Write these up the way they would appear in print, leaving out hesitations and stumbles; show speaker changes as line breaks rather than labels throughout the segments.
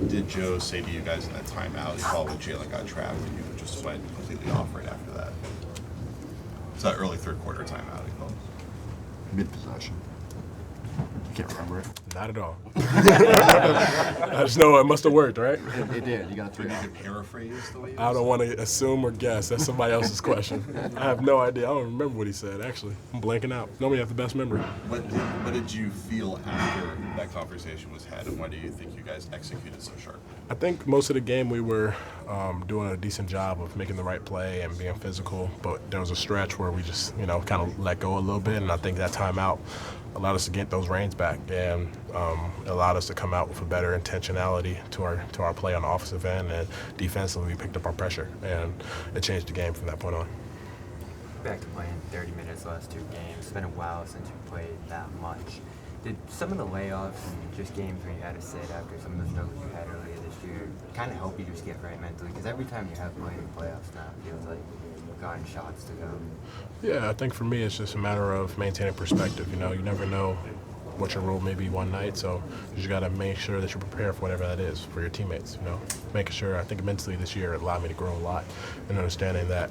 What did Joe say to you guys in that timeout? You called when Jalen got trapped, and you just went completely off right after that. It's that early third quarter timeout he called.
Mid-possession. I can't remember it.
Not at all. I just know it must have worked, right?
It did. You got a three.
Did you paraphrase the way you
I don't want to assume or guess. That's somebody else's question. I have no idea. I don't remember what he said, actually. I'm blanking out. Nobody has the best memory.
What did you feel after that conversation was had, and why do you think you guys executed so sharp?
I think most of the game we were doing a decent job of making the right play and being physical, but there was a stretch where we just, kind of let go a little bit, and I think that timeout allowed us to get those reins back and allowed us to come out with a better intentionality to our play on the offensive end, and defensively we picked up our pressure, and it changed the game from that point on.
Back to playing 30 minutes last two games. It's been a while since you played that much. Did some of the layoffs and just games where you had to sit after some of the struggles you had earlier this year kind of help you just get right mentally? Because every time you have played in playoffs now, it feels like you've gotten shots to go.
Yeah, I think for me it's just a matter of maintaining perspective. You never know what your role may be one night, so you just got to make sure that you're prepared for whatever that is for your teammates. Making sure, I think mentally this year it allowed me to grow a lot and understanding that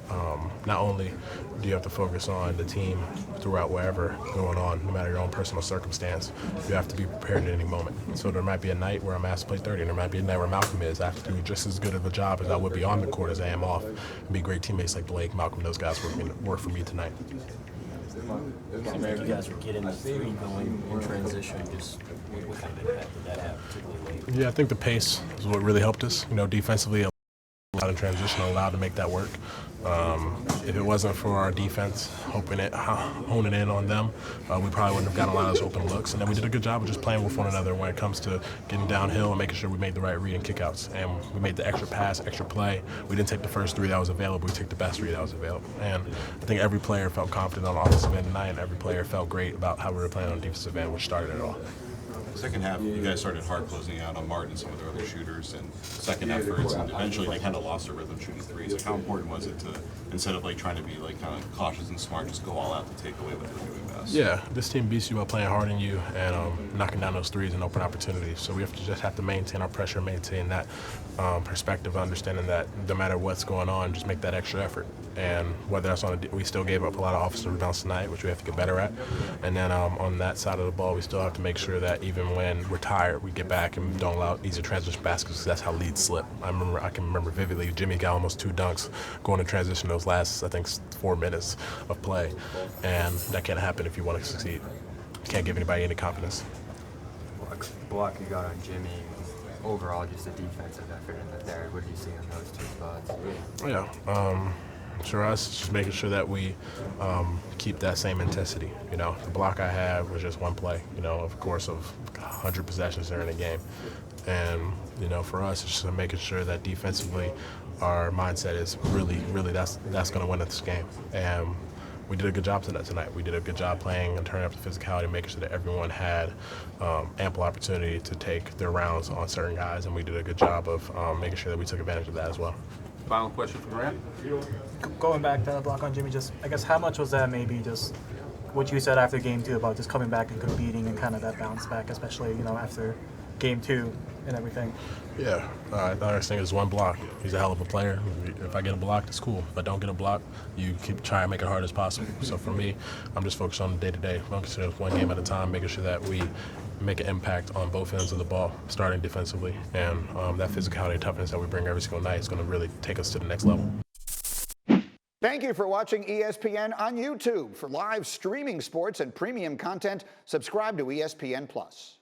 not only do you have to focus on the team throughout whatever going on, no matter your own personal circumstance, you have to be prepared at any moment. So there might be a night where I'm asked to play 30, and there might be a night where Malcolm is. I have to do just as good of a job as I would be on the court as I am off, and be great teammates like Blake, Malcolm, those guys work for me tonight.
It seems like you guys were getting the three going in transition. Just what kind of impact did that have, particularly late?
Yeah, I think the pace is what really helped us. Defensively, allowed in transition, allowed to make that work. If it wasn't for our defense honing in on them, we probably wouldn't have gotten a lot of those open looks. And then we did a good job of just playing with one another when it comes to getting downhill and making sure we made the right read and kickouts. And we made the extra pass, extra play. We didn't take the first three that was available. We took the best three that was available. And I think every player felt confident on the offensive end tonight, and every player felt great about how we were playing on the defensive end, which started it all.
Second half, you guys started hard closing out on Martin and some of their other shooters, and second efforts, and eventually they kind of lost their rhythm shooting threes. Like, how important was it to, instead of trying to be kind of cautious and smart, just go all out to take away what they were doing best?
Yeah, this team beats you by playing hard on you and knocking down those threes and open opportunities. So we have to maintain our pressure, maintain that perspective, understanding that no matter what's going on, just make that extra effort. And whether that's we still gave up a lot of offensive rebounds tonight, which we have to get better at. And then on that side of the ball, we still have to make sure that even when we're tired, we get back and don't allow easy transition baskets, because that's how leads slip. I can remember vividly, Jimmy got almost 2 dunks going to transition those last, I think, 4 minutes of play. And that can't happen if you want to succeed. You can't give anybody any confidence.
Block you got on Jimmy, overall just a defensive effort in the third. What do you see on those two spots?
Yeah. For us, it's just making sure that we keep that same intensity. The block I had was just one play, of course, of 100 possessions during the game. And, for us, it's just making sure that defensively our mindset is really, that's going to win us this game. And we did a good job tonight. We did a good job playing and turning up the physicality, making sure that everyone had ample opportunity to take their rounds on certain guys, and we did a good job of making sure that we took advantage of that as well.
Final question from Rand.
Going back to the block on Jimmy, I guess how much was that maybe just what you said after game 2 about just coming back and competing and kind of that bounce back, especially, after game 2 and everything?
Yeah, the hardest thing is one block. He's a hell of a player. If I get a block, that's cool. If I don't get a block, you keep trying to make it hard as possible. So for me, I'm just focused on the day-to-day, focusing on one game at a time, making sure that we make an impact on both ends of the ball, starting defensively. And that physicality and toughness that we bring every single night is going to really take us to the next level.
Thank you for watching ESPN on YouTube. For live streaming sports and premium content, subscribe to ESPN+.